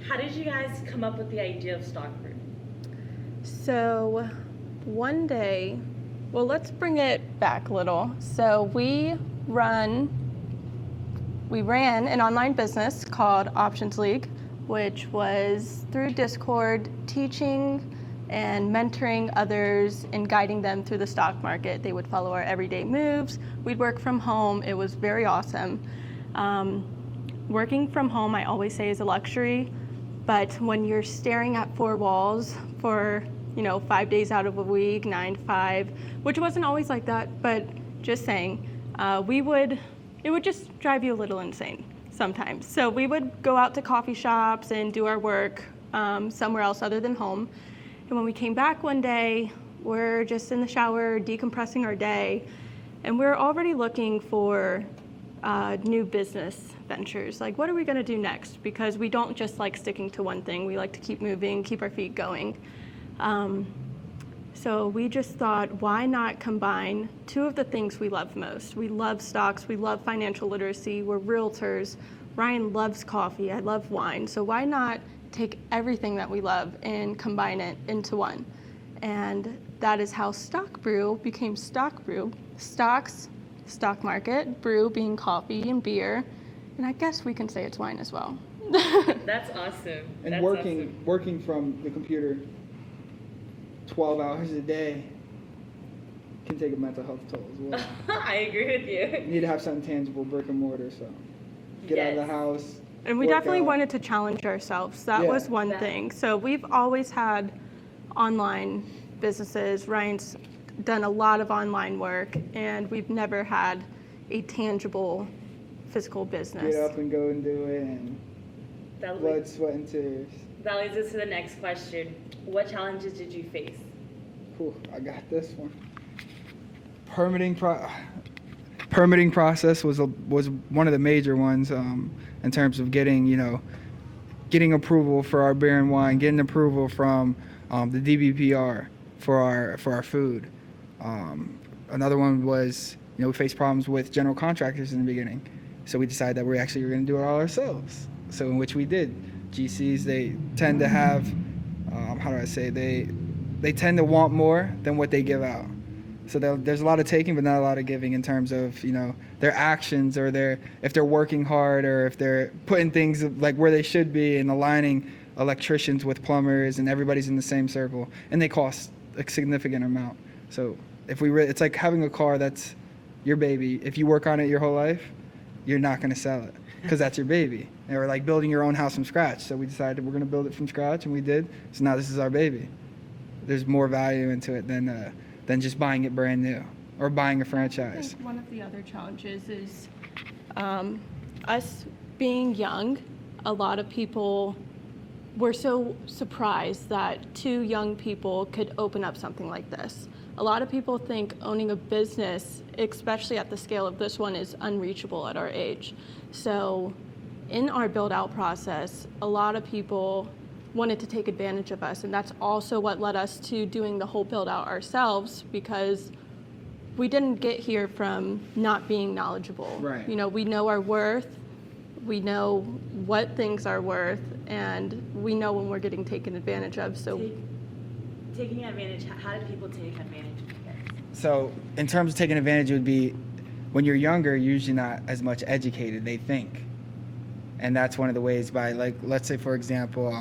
How did you guys come up with the idea of stock brew? So one day, well, let's bring it back a little. So we ran an online business called Options League, which was through Discord, teaching and mentoring others and guiding them through the stock market. They would follow our everyday moves. We'd work from home. It was very awesome. Working from home, I always say, is a luxury, but when you're staring at four walls for 5 days out of a week, 9 to 5, which wasn't always like that, but just saying, it would just drive you a little insane sometimes. So we would go out to coffee shops and do our work somewhere else other than home. And when we came back one day, we're just in the shower decompressing our day, and we're already looking for new business ventures. Like, what are we going to do next? Because we don't just like sticking to one thing. We like to keep moving, keep our feet going. So we just thought, why not combine two of the things we love most? We love stocks, we love financial literacy, we're realtors. Ryan loves coffee, I love wine. So why not take everything that we love and combine it into one? And that is how Stock Brew became Stock Brew. Stocks, stock market, brew being coffee and beer, and I guess we can say it's wine as well. That's awesome. And That's working from the computer 12 hours a day can take a mental health toll as well. I agree with you. You need to have something tangible, brick and mortar, so get out of the house. And we definitely wanted to challenge ourselves. That was one thing. So we've always had online businesses. Ryan's done a lot of online work, and we've never had a tangible physical business. Get up and go and do it, and blood, sweat, and tears. That leads us to the next question. What challenges did you face? Whew, I got this one. Permitting process was one of the major ones in terms of getting approval for our beer and wine, getting approval from the DBPR for our food. Another one was we faced problems with general contractors in the beginning, so we decided that we're going to do it all ourselves. So in which we did. GCs, they tend to have they tend to want more than what they give out. So there's a lot of taking, but not a lot of giving in terms of their actions, or if they're working hard, or if they're putting things like where they should be and aligning electricians with plumbers, and everybody's in the same circle, and they cost a significant amount. So it's like having a car that's your baby. If you work on it your whole life, you're not going to sell it because that's your baby. And we're like building your own house from scratch. So we decided we're going to build it from scratch, and we did. So now this is our baby. There's more value into it than just buying it brand new or buying a franchise. I think one of the other challenges is us being young. A lot of people were so surprised that two young people could open up something like this. A lot of people think owning a business, especially at the scale of this one, is unreachable at our age. So in our build-out process, a lot of people wanted to take advantage of us, and that's also what led us to doing the whole build-out ourselves, because we didn't get here from not being knowledgeable. Right. We know our worth, we know what things are worth, and we know when we're getting taken advantage of. So taking advantage, how did people take advantage of you guys? So in terms of taking advantage, it would be when you're younger, you're usually not as much educated, they think. And that's one of the ways by, like, let's say, for example,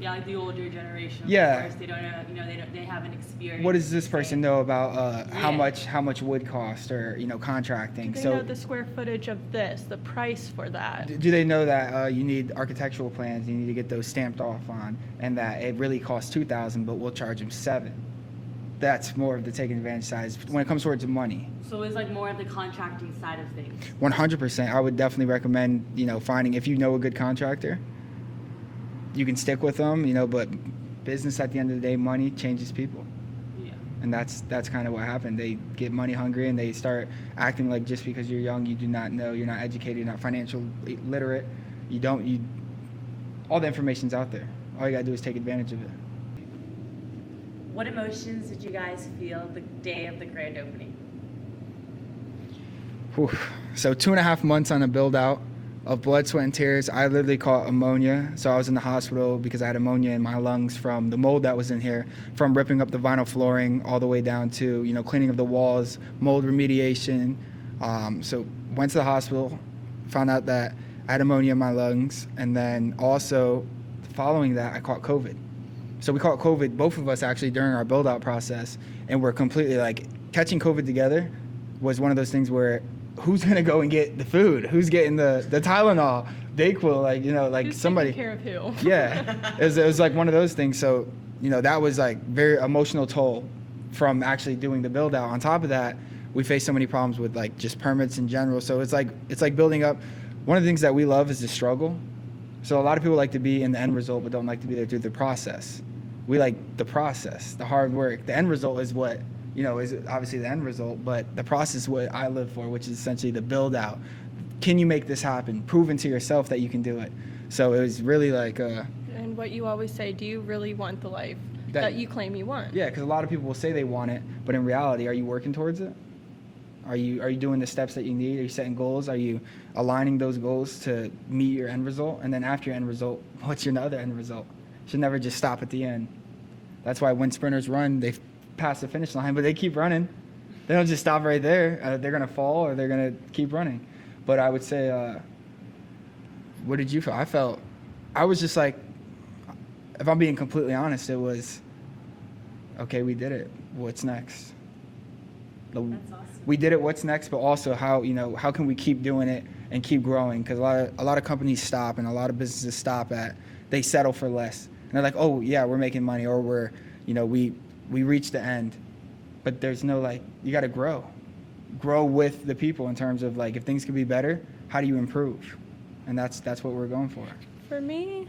like the older generation. Yeah. Of course, they don't know, they haven't experienced. What does this person know about how much wood costs, or contracting? Do they know the square footage of this, the price for that? Do they know that you need architectural plans, you need to get those stamped off on, and that it really costs $2,000, but we'll charge them $7,000? That's more of the taking advantage side when it comes towards money. So it's like more of the contracting side of things. 100%. I would definitely recommend, finding, if you know a good contractor, you can stick with them, but business at the end of the day, money changes people. Yeah. And that's kind of what happened. They get money hungry, and they start acting like just because you're young, you do not know, you're not educated, you're not financial literate. All the information's out there. All you gotta do is take advantage of it. What emotions did you guys feel the day of the grand opening? Whew. So 2.5 months on a build out. of blood, sweat, and tears. I literally caught ammonia. So I was in the hospital because I had ammonia in my lungs from the mold that was in here, from ripping up the vinyl flooring all the way down to, cleaning of the walls, mold remediation. So went to the hospital, found out that I had ammonia in my lungs. And then also following that, I caught COVID. So we caught COVID, both of us actually, during our build out process. And we're completely catching COVID together was one of those things where who's gonna go and get the food? Who's getting the Tylenol, Dayquil, Who's somebody. taking care of who? Yeah, it was one of those things. So, that was very emotional toll from actually doing the build out. On top of that, we faced so many problems with just permits in general. So it's like building up. One of the things that we love is the struggle. So a lot of people like to be in the end result, but don't like to be there through the process. We like the process, the hard work. The end result is what, is obviously the end result, but the process is what I live for, which is essentially the build out. Can you make this happen? Proving to yourself that you can do it. So it was really And what you always say, do you really want the life that you claim you want? Yeah, because a lot of people will say they want it, but in reality, are you working towards it? Are you doing the steps that you need? Are you setting goals? Are you aligning those goals to meet your end result? And then after your end result, what's your other end result? You should never just stop at the end. That's why when sprinters run, they pass the finish line, but they keep running. They don't just stop right there. They're going to fall or they're going to keep running. But I would say, what did you feel? I was just if I'm being completely honest, it was, okay, we did it. What's next? That's awesome. We did it. What's next? But also how can we keep doing it and keep growing? Because a lot of companies stop and a lot of businesses stop they settle for less. And they're like, oh yeah, we're making money, or we're, we reached the end. But there's no you got to grow with the people in terms of if things could be better, how do you improve? And that's what we're going for. For me,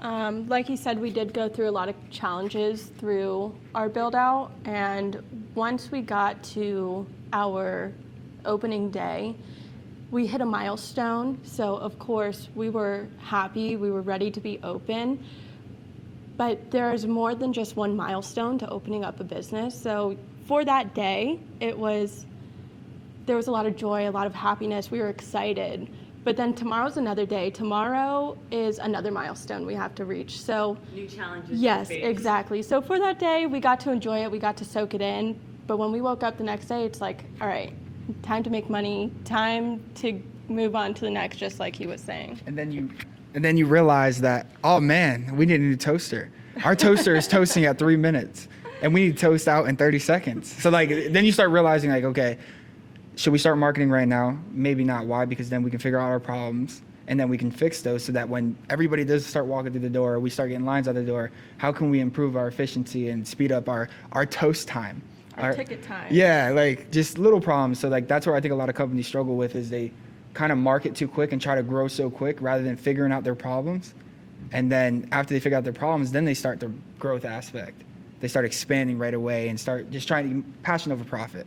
like he said, we did go through a lot of challenges through our build out, and once we got to our opening day, we hit a milestone. So of course we were happy, we were ready to be open, but there's more than just one milestone to opening up a business. So for that day, there was a lot of joy, a lot of happiness. We were excited. But then tomorrow's another day. Tomorrow is another milestone we have to reach. So New challenges. yes, to face. exactly. So for that day, we got to enjoy it. We got to soak it in. But when we woke up the next day, it's all right, time to make money, time to move on to the next, just like he was saying. And then you realize that, oh man, we need a new toaster. Our toaster is toasting at 3 minutes, and we need to toast out in 30 seconds. So then you start realizing okay, should we start marketing right now? Maybe not. Why? Because then we can figure out our problems, and then we can fix those so that when everybody does start walking through the door, we start getting lines out the door, how can we improve our efficiency and speed up our toast time? Our ticket time. Yeah, just little problems. So that's where I think a lot of companies struggle with is they kind of market too quick and try to grow so quick rather than figuring out their problems. And then after they figure out their problems, then they start the growth aspect. They start expanding right away and start just trying to passion over profit.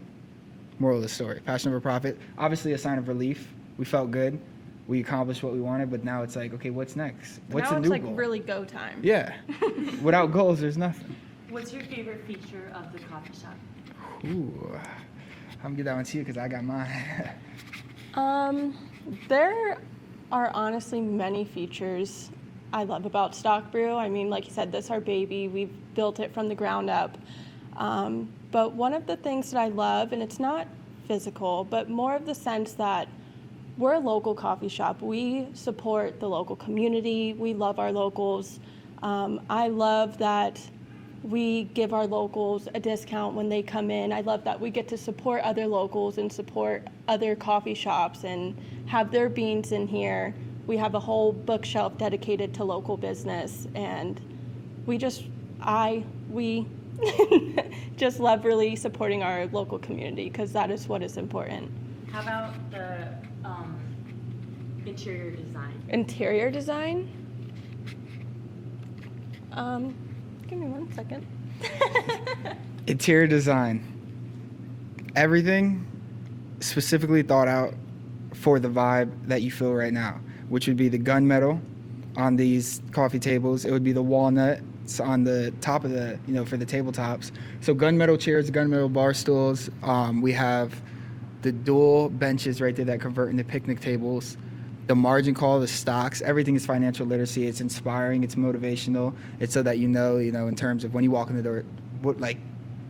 Moral of the story, passion over profit. Obviously a sign of relief. We felt good. We accomplished what we wanted, but now it's okay, what's next? What's now the new it's goal? really go time. Yeah. Without goals, there's nothing. What's your favorite feature of the coffee shop? Ooh. I'm gonna get that one to you because I got mine. There are honestly many features I love about Stock Brew. I mean, like you said, this is our baby. We've built it from the ground up. But one of the things that I love, and it's not physical, but more of the sense that we're a local coffee shop. We support the local community. We love our locals. I love that we give our locals a discount when they come in. I love that we get to support other locals and support other coffee shops and have their beans in here. We have a whole bookshelf dedicated to local business, and we just love really supporting our local community because that is what is important. How about the interior design? Interior design? Give me 1 second. Interior design. Everything specifically thought out for the vibe that you feel right now, which would be the gunmetal on these coffee tables. It would be the walnuts on the top of the, for the tabletops. So gunmetal chairs, gunmetal bar stools. We have the dual benches right there that convert into picnic tables. the margin call, the stocks, everything is financial literacy. It's inspiring. It's motivational. It's so that you know, in terms of when you walk in the door,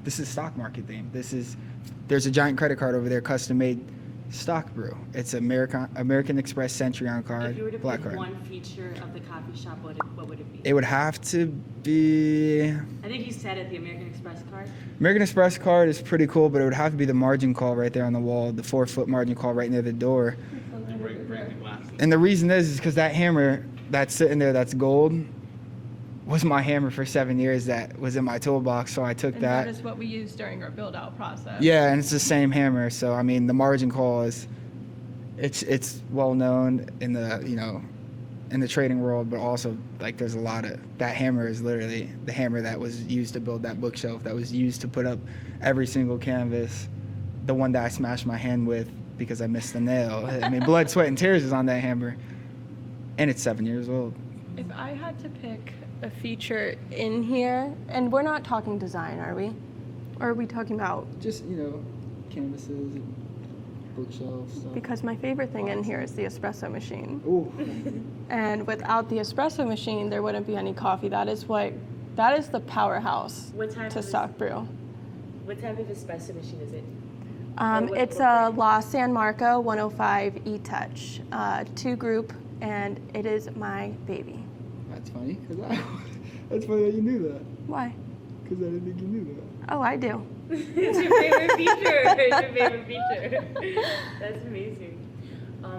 this is stock market theme. There's a giant credit card over there, custom made stock brew. It's American Express Century on card, If you were to black pick card. one feature of the coffee shop, what would it be? It would have to be. I think you said it, the American Express card. American Express card is pretty cool, but it would have to be the margin call right there on the wall, the 4-foot margin call right near the door. And the reason is because that hammer that's sitting there, that's gold, was my hammer for 7 years. That was in my toolbox, so I took And that. that is what we use during our build-out process. Yeah, and it's the same hammer. So I mean, the margin call it's well known in the in the trading world, but also like there's a lot of that hammer is literally the hammer that was used to build that bookshelf, that was used to put up every single canvas, the one that I smashed my hand with because I missed the nail. I mean, blood, sweat, and tears is on that hammer, and it's 7 years old. If I had to pick a feature in here, and we're not talking design, are we? Or are we talking about? Just canvases, and bookshelves. Stuff. Because my favorite thing in here is the espresso machine. Ooh. And without the espresso machine, there wouldn't be any coffee. That is the powerhouse What type to of stock brew. What type of espresso machine is it? It's a La San Marco 105 E-Touch, 2-group, and it is my baby. That's funny. That's funny that you knew that. Why? Because I didn't think you knew that. Oh, I do. It's your favorite feature. It's your favorite feature. That's amazing.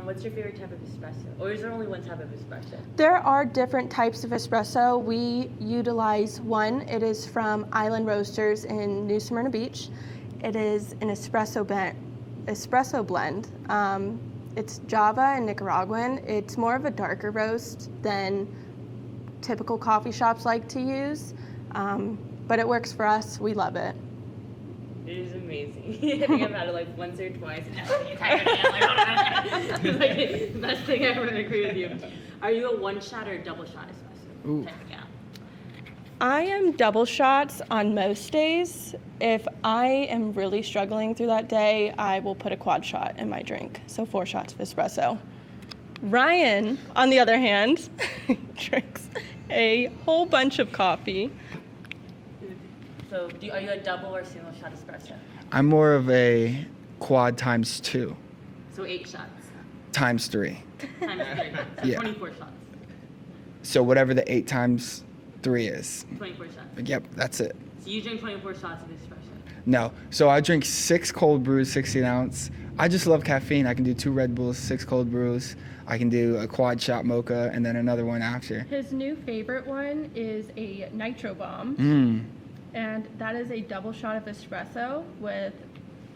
What's your favorite type of espresso? Or is there only one type of espresso? There are different types of espresso. We utilize one. It is from Island Roasters in New Smyrna Beach. It is an espresso blend. It's Java and Nicaraguan. It's more of a darker roast than typical coffee shops like to use, but it works for us. We love it. It is amazing. I think I've had it like once or twice, and that's the entire day. I'm like, it's like the best thing ever. I agree with you. Are you a one-shot or a double-shot espresso? Ooh. Type of gal? I am double shots on most days. If I am really struggling through that day, I will put a quad shot in my drink. So 4 shots of espresso. Ryan, on the other hand, drinks a whole bunch of coffee. So, are you a double or single shot espresso? I'm more of a quad times 2, So 8 shots times 3. times 3. So Yeah. 24 shots. So whatever the 8 times 3 is. 24 shots. Yep, that's it. So you drink 24 shots of espresso. No. So I drink 6 cold brews, 16 ounce. I just love caffeine. I can do 2 Red Bulls, 6 cold brews. I can do a quad shot mocha and then another one after. His new favorite one is a Nitro Bomb. And that is a double shot of espresso with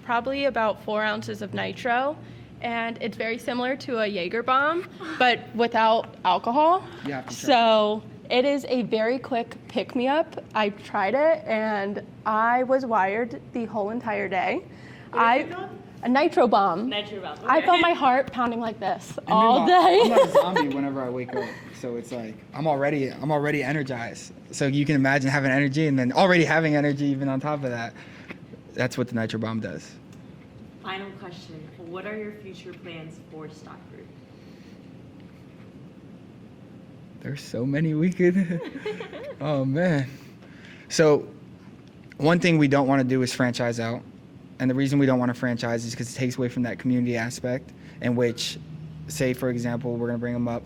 probably about 4 ounces of nitro. And it's very similar to a Jaeger bomb, but without alcohol. You have to try. So it is a very quick pick-me-up. I tried it, and I was wired the whole entire day. What is it called? A Nitro Bomb. Nitro Bomb. I Okay. felt my heart pounding like this And all meanwhile, day. I'm not a zombie whenever I wake up. So it's like I'm already energized. So you can imagine having energy and then already having energy even on top of that. That's what the Nitro Bomb does. Final question. What are your future plans for Stock Brew? There's so many we could. Oh man. So one thing we don't want to do is franchise out. And the reason we don't want to franchise is because it takes away from that community aspect in which, say for example, we're going to bring them up,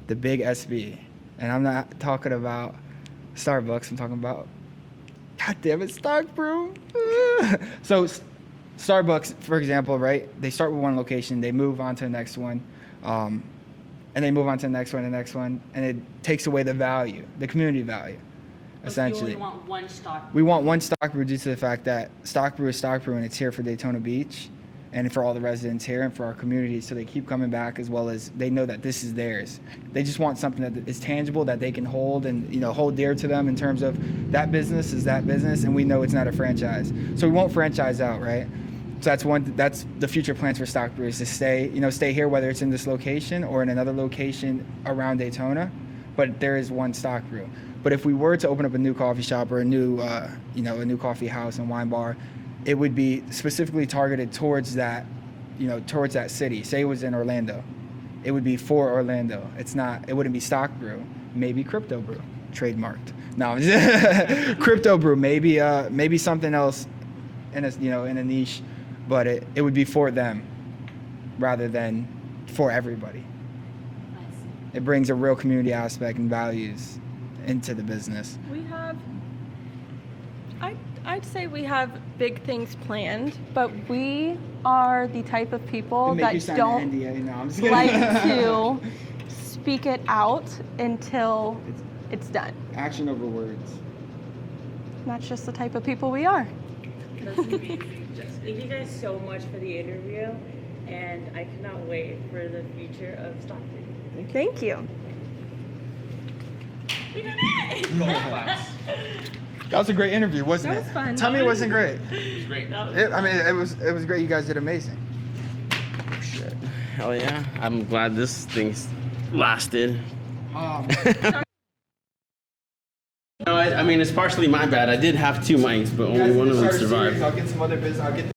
the big SB. And I'm not talking about Starbucks, I'm talking about, God damn it, Stock Brew. So Starbucks, for example, right? They start with one location, they move on to the next one, and they move on to the next one, and it takes away the value, the community value, essentially. You only want one Stock Brew. We want one Stock Brew due to the fact that Stock Brew is Stock Brew, and it's here for Daytona Beach, and for all the residents here, and for our community, so they keep coming back, as well as they know that this is theirs. They just want something that is tangible, that they can hold and hold dear to them in terms of that business is that business, and we know it's not a franchise. So we won't franchise out, right? So that's the future plans for Stock Brew, is to stay here, whether it's in this location or in another location around Daytona, but there is one Stock Brew. But if we were to open up a new coffee shop or a new coffee house and wine bar, it would be specifically targeted towards that city. Say it was in Orlando. it would be for Orlando. It's not. It wouldn't be stock brew. Maybe crypto brew, trademarked. No, I'm just crypto brew. Maybe something else, in a niche, but it would be for them, rather than for everybody. It brings a real community aspect and values into the business. We have, I'd say we have big things planned, but we are the type of people that don't like to speak it out until it's done. Action over words. And that's just the type of people we are. That's amazing. Thank you guys so much for the interview, and I cannot wait for the future of Stockton. Thank you. We did it! That was a great interview, wasn't it? That was fun. Tell me it wasn't great. It was great. It was great. You guys did amazing. Oh, shit. Hell yeah. I'm glad this thing's lasted. No, I mean, it's partially my bad. I did have 2 mics, but only one of them survived. I'll get some other business.